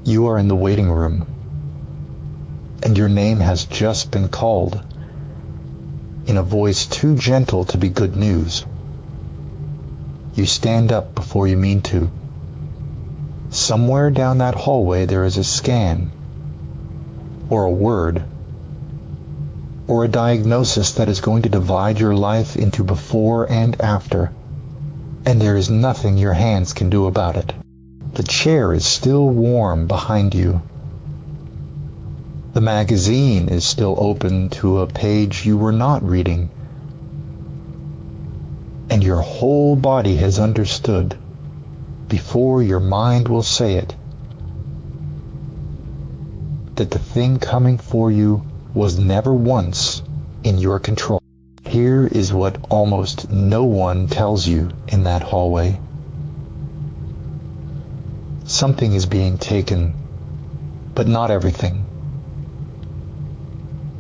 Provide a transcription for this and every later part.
You are in the waiting room, and your name has just been called in a voice too gentle to be good news. You stand up before you mean to. Somewhere down that hallway there is a scan, or a word, or a diagnosis that is going to divide your life into before and after, and there is nothing your hands can do about it. The chair is still warm behind you. The magazine is still open to a page you were not reading, and your whole body has understood before your mind will say it that the thing coming for you was never once in your control. Here is what almost no one tells you in that hallway. Something is being taken, but not everything.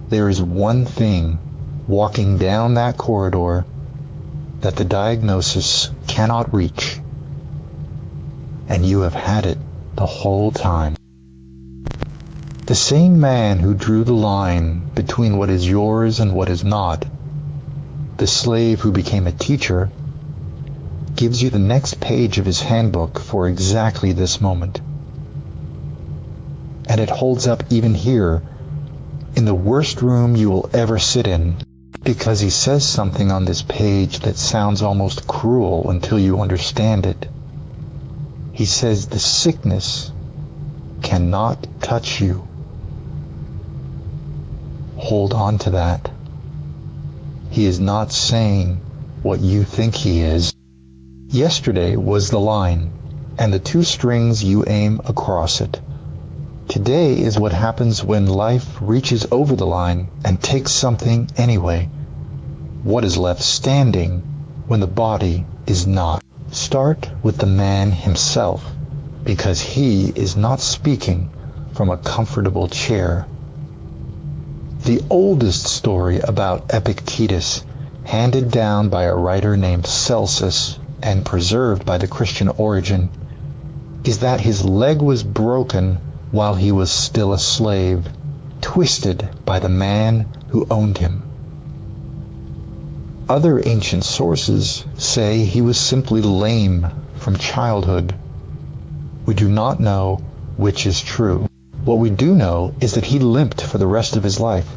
There is one thing walking down that corridor that the diagnosis cannot reach, and you have had it the whole time. The same man who drew the line between what is yours and what is not, the slave who became a teacher, gives you the next page of his handbook for exactly this moment. And it holds up even here, in the worst room you will ever sit in, because he says something on this page that sounds almost cruel until you understand it. He says the sickness cannot touch you. Hold on to that. He is not saying what you think he is. Yesterday was the line, and the two strings you aim across it. Today is what happens when life reaches over the line and takes something anyway. What is left standing when the body is not? Start with the man himself, because he is not speaking from a comfortable chair. The oldest story about Epictetus, handed down by a writer named Celsus and preserved by the Christian origin, is that his leg was broken while he was still a slave, twisted by the man who owned him. Other ancient sources say he was simply lame from childhood. We do not know which is true. What we do know is that he limped for the rest of his life,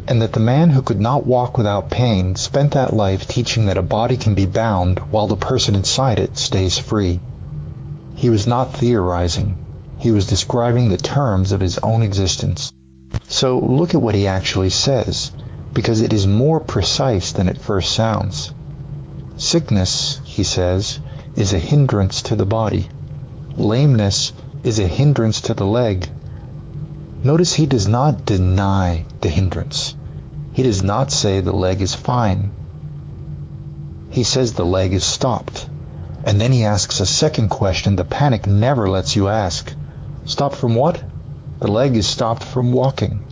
and that the man who could not walk without pain spent that life teaching that a body can be bound while the person inside it stays free. He was not theorizing. He was describing the terms of his own existence. So look at what he actually says, because it is more precise than it first sounds. Sickness, he says, is a hindrance to the body. Lameness is a hindrance to the leg. Notice he does not deny the hindrance. He does not say the leg is fine. He says the leg is stopped. And then he asks a second question the panic never lets you ask. Stopped from what? The leg is stopped from walking.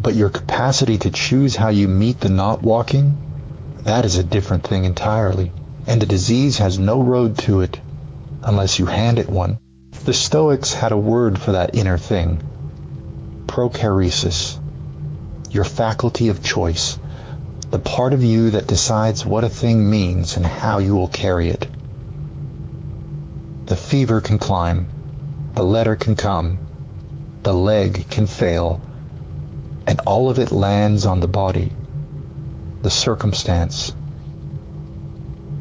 But your capacity to choose how you meet the not walking, that is a different thing entirely. And the disease has no road to it unless you hand it one. The Stoics had a word for that inner thing. Prohairesis. Your faculty of choice. The part of you that decides what a thing means and how you will carry it. The fever can climb. The letter can come. The leg can fail. And all of it lands on the body, the circumstance,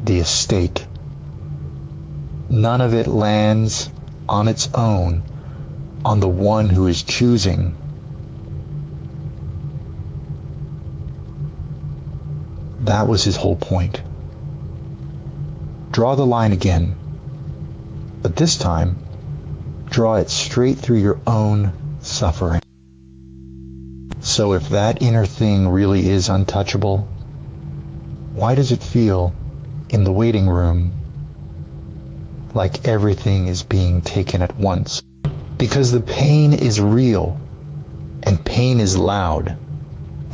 the estate. None of it lands on its own on the one who is choosing. That was his whole point. Draw the line again, but this time, draw it straight through your own suffering. So if that inner thing really is untouchable, why does it feel in the waiting room like everything is being taken at once? Because the pain is real, and pain is loud,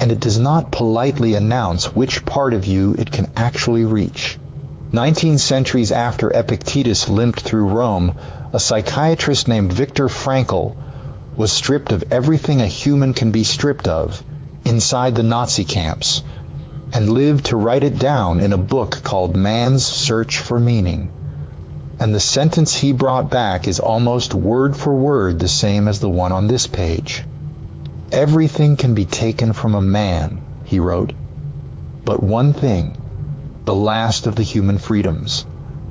and it does not politely announce which part of you it can actually reach. 19 centuries after Epictetus limped through Rome, a psychiatrist named Viktor Frankl was stripped of everything a human can be stripped of inside the Nazi camps, and lived to write it down in a book called Man's Search for Meaning. And the sentence he brought back is almost word for word the same as the one on this page. Everything can be taken from a man, he wrote, but one thing, the last of the human freedoms,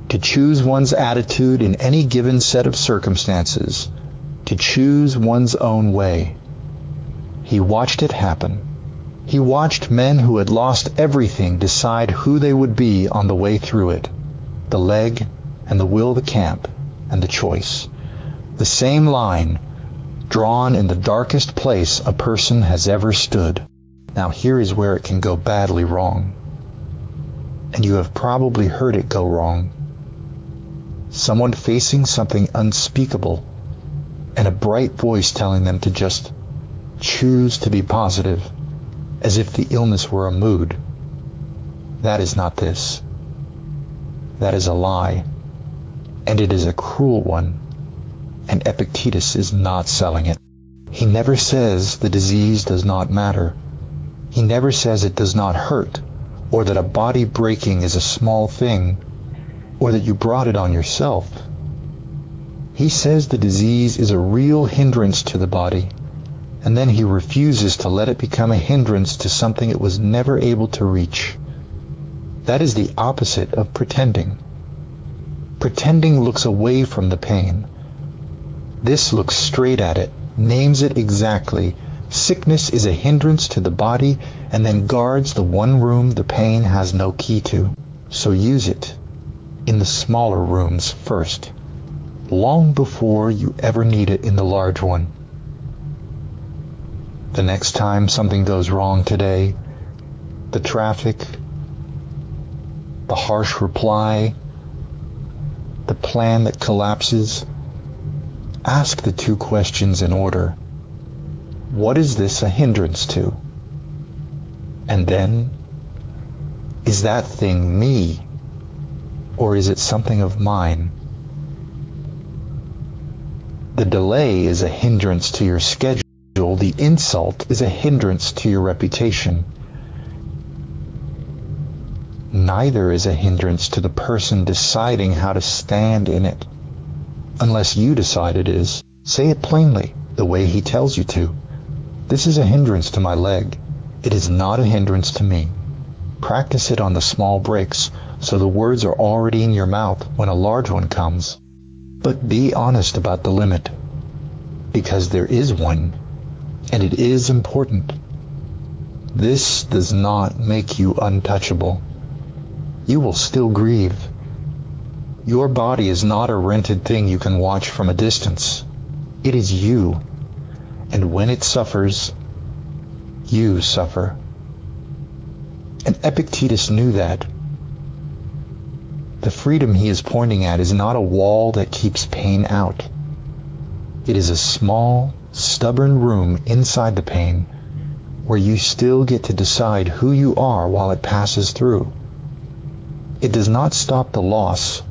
to choose one's attitude in any given set of circumstances, to choose one's own way. He watched it happen. He watched men who had lost everything decide who they would be on the way through it. The leg and the will of the camp and the choice. The same line drawn in the darkest place a person has ever stood. Now here is where it can go badly wrong. And you have probably heard it go wrong. Someone facing something unspeakable and a bright voice telling them to just choose to be positive, as if the illness were a mood. That is not this. That is a lie. And it is a cruel one. And Epictetus is not selling it. He never says the disease does not matter. He never says it does not hurt, or that a body breaking is a small thing, or that you brought it on yourself. He says the disease is a real hindrance to the body, and then he refuses to let it become a hindrance to something it was never able to reach. That is the opposite of pretending. Pretending looks away from the pain. This looks straight at it, names it exactly. Sickness is a hindrance to the body, and then guards the one room the pain has no key to. So use it in the smaller rooms first, long before you ever need it in the large one. The next time something goes wrong today, the traffic, the harsh reply, the plan that collapses, ask the two questions in order. What is this a hindrance to? And then, is that thing me, or is it something of mine? The delay is a hindrance to your schedule. The insult is a hindrance to your reputation. Neither is a hindrance to the person deciding how to stand in it. Unless you decide it is, say it plainly, the way he tells you to. This is a hindrance to my leg. It is not a hindrance to me. Practice it on the small breaks, so the words are already in your mouth when a large one comes. But be honest about the limit, because there is one, and it is important. This does not make you untouchable. You will still grieve. Your body is not a rented thing you can watch from a distance. It is you. And when it suffers, you suffer. And Epictetus knew that. The freedom he is pointing at is not a wall that keeps pain out. It is a small, stubborn room inside the pain where you still get to decide who you are while it passes through. It does not stop the loss.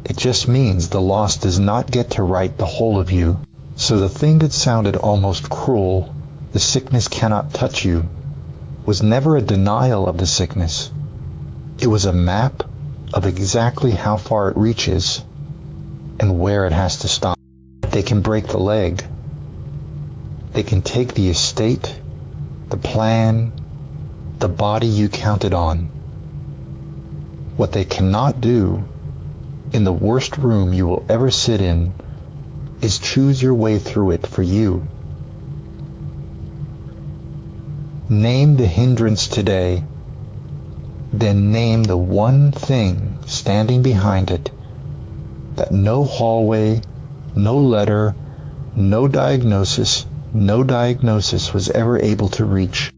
It just means the loss does not get to write the whole of you. So the thing that sounded almost cruel, the sickness cannot touch you, was never a denial of the sickness. It was a map of exactly how far it reaches and where it has to stop. They can break the leg. They can take the estate, the plan, the body you counted on. What they cannot do, in the worst room you will ever sit in, is choose your way through it for you. Name the hindrance today, then name the one thing standing behind it that no hallway, no letter, no diagnosis was ever able to reach.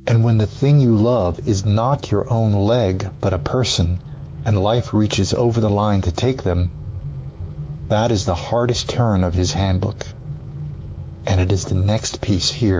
And when the thing you love is not your own leg, but a person, and life reaches over the line to take them, that is the hardest turn of his handbook. And it is the next piece here.